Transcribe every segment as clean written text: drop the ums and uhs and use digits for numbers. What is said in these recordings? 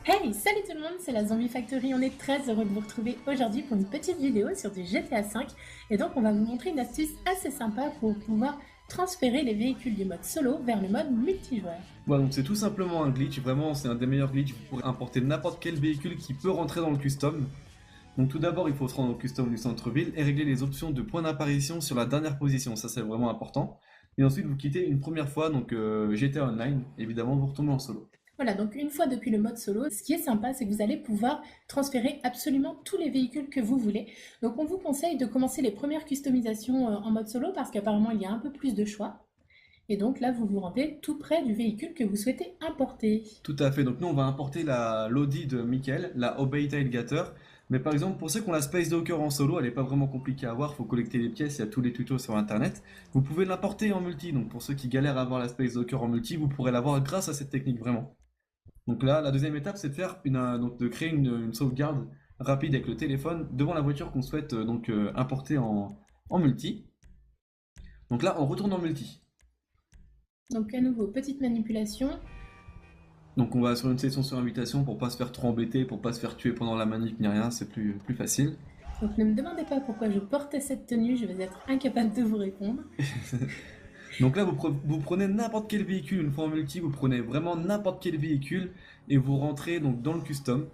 Hey, salut tout le monde, c'est la Zombie Factory. On est très heureux de vous retrouver aujourd'hui pour une petite vidéo sur du GTA V. Et donc, on va vous montrer une astuce assez sympa pour pouvoir transférer les véhicules du mode solo vers le mode multijoueur. Voilà, donc c'est tout simplement un glitch, vraiment c'est un des meilleurs glitches, vous pourrez importer n'importe quel véhicule qui peut rentrer dans le custom. Donc tout d'abord il faut se rendre au custom du centre-ville et régler les options de point d'apparition sur la dernière position, ça c'est vraiment important. Et ensuite vous quittez une première fois, donc GTA Online, évidemment vous retournez en solo. Voilà, donc une fois depuis le mode solo, ce qui est sympa, c'est que vous allez pouvoir transférer absolument tous les véhicules que vous voulez. Donc on vous conseille de commencer les premières customisations en mode solo parce qu'apparemment il y a un peu plus de choix. Et donc là, vous vous rendez tout près du véhicule que vous souhaitez importer. Tout à fait, donc nous on va importer la l'Audi de Michael, la Obey Tailgater. Mais par exemple, pour ceux qui ont la Space Docker en solo, elle n'est pas vraiment compliquée à avoir, il faut collecter les pièces, il y a tous les tutos sur internet. Vous pouvez l'importer en multi, donc pour ceux qui galèrent à avoir la Space Docker en multi, vous pourrez l'avoir grâce à cette technique vraiment. Donc là, la deuxième étape, c'est de faire donc de créer une sauvegarde rapide avec le téléphone devant la voiture qu'on souhaite importer en multi. Donc là, on retourne en multi. Donc à nouveau, petite manipulation. Donc on va sur une session sur invitation pour pas se faire trop embêter, pour pas se faire tuer pendant la manip ni rien, c'est plus facile. Donc ne me demandez pas pourquoi je portais cette tenue, je vais être incapable de vous répondre. Donc là, vous prenez n'importe quel véhicule, une fois en multi, vous prenez vraiment n'importe quel véhicule et vous rentrez donc dans le custom.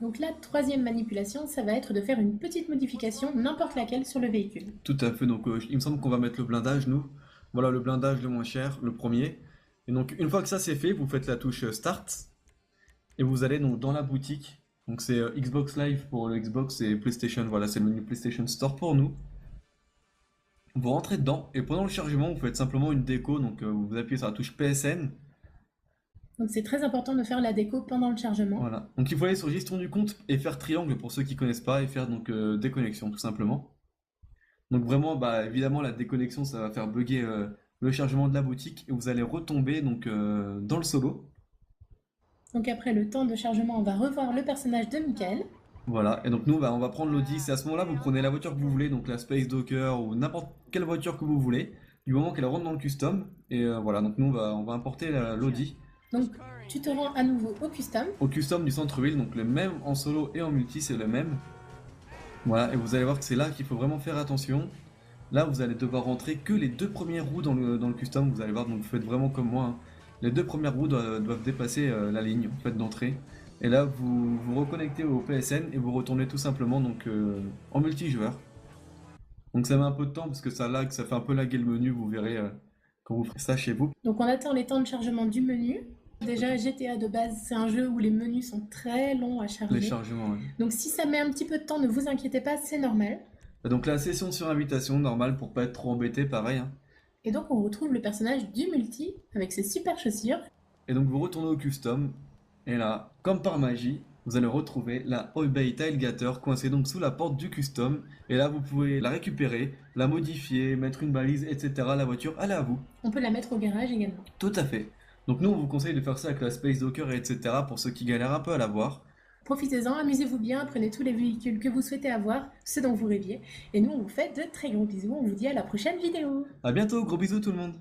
Donc la troisième manipulation, ça va être de faire une petite modification, n'importe laquelle, sur le véhicule. Tout à fait, donc il me semble qu'on va mettre le blindage, nous. Voilà le blindage le moins cher, le premier. Et donc une fois que ça c'est fait, vous faites la touche Start et vous allez donc dans la boutique. Donc c'est Xbox Live pour le Xbox et PlayStation, voilà, c'est le menu PlayStation Store pour nous. Vous rentrez dedans et pendant le chargement, vous faites simplement une déco, donc vous appuyez sur la touche PSN. Donc c'est très important de faire la déco pendant le chargement. Voilà. Donc il faut aller sur gestion du compte et faire triangle pour ceux qui connaissent pas et faire donc déconnexion tout simplement. Donc vraiment, bah évidemment la déconnexion ça va faire bugger le chargement de la boutique et vous allez retomber donc dans le solo. Donc après le temps de chargement, on va revoir le personnage de Michael. Voilà, et donc nous bah, on va prendre l'Audi, c'est à ce moment-là vous prenez la voiture que vous voulez, donc la Space Docker ou n'importe quelle voiture que vous voulez, du moment qu'elle rentre dans le custom, et voilà, donc nous on va importer l'Audi Donc tu te rends à nouveau au custom. au custom du centre-ville, donc le même en solo et en multi c'est le même. Voilà, et vous allez voir que c'est là qu'il faut vraiment faire attention. Là vous allez devoir rentrer que les deux premières roues dans le custom, vous allez voir, donc vous faites vraiment comme moi, hein. Les deux premières roues doivent dépasser la ligne en fait, d'entrée. Et là, vous vous reconnectez au PSN et vous retournez tout simplement donc, en multijoueur. Donc ça met un peu de temps parce que ça lag, ça fait un peu laguer le menu, vous verrez quand vous ferez ça chez vous. Donc on attend les temps de chargement du menu. Déjà GTA de base, c'est un jeu où les menus sont très longs à Les charger. chargements, ouais. Donc si ça met un petit peu de temps, ne vous inquiétez pas, c'est normal. Et donc la session sur invitation, normal pour pas être trop embêté, pareil, hein. Et donc on retrouve le personnage du multi avec ses super chaussures. Et donc vous retournez au custom, et là, comme par magie, vous allez retrouver la Obey Tailgater coincée donc sous la porte du custom. Et là, vous pouvez la récupérer, la modifier, mettre une balise, etc. La voiture, elle est à vous. On peut la mettre au garage également. Tout à fait. Donc nous, on vous conseille de faire ça avec la Space Docker, etc. pour ceux qui galèrent un peu à l'avoir. Profitez-en, amusez-vous bien, prenez tous les véhicules que vous souhaitez avoir, ceux dont vous rêviez. Et nous, on vous fait de très gros bisous, on vous dit à la prochaine vidéo. À bientôt, gros bisous tout le monde.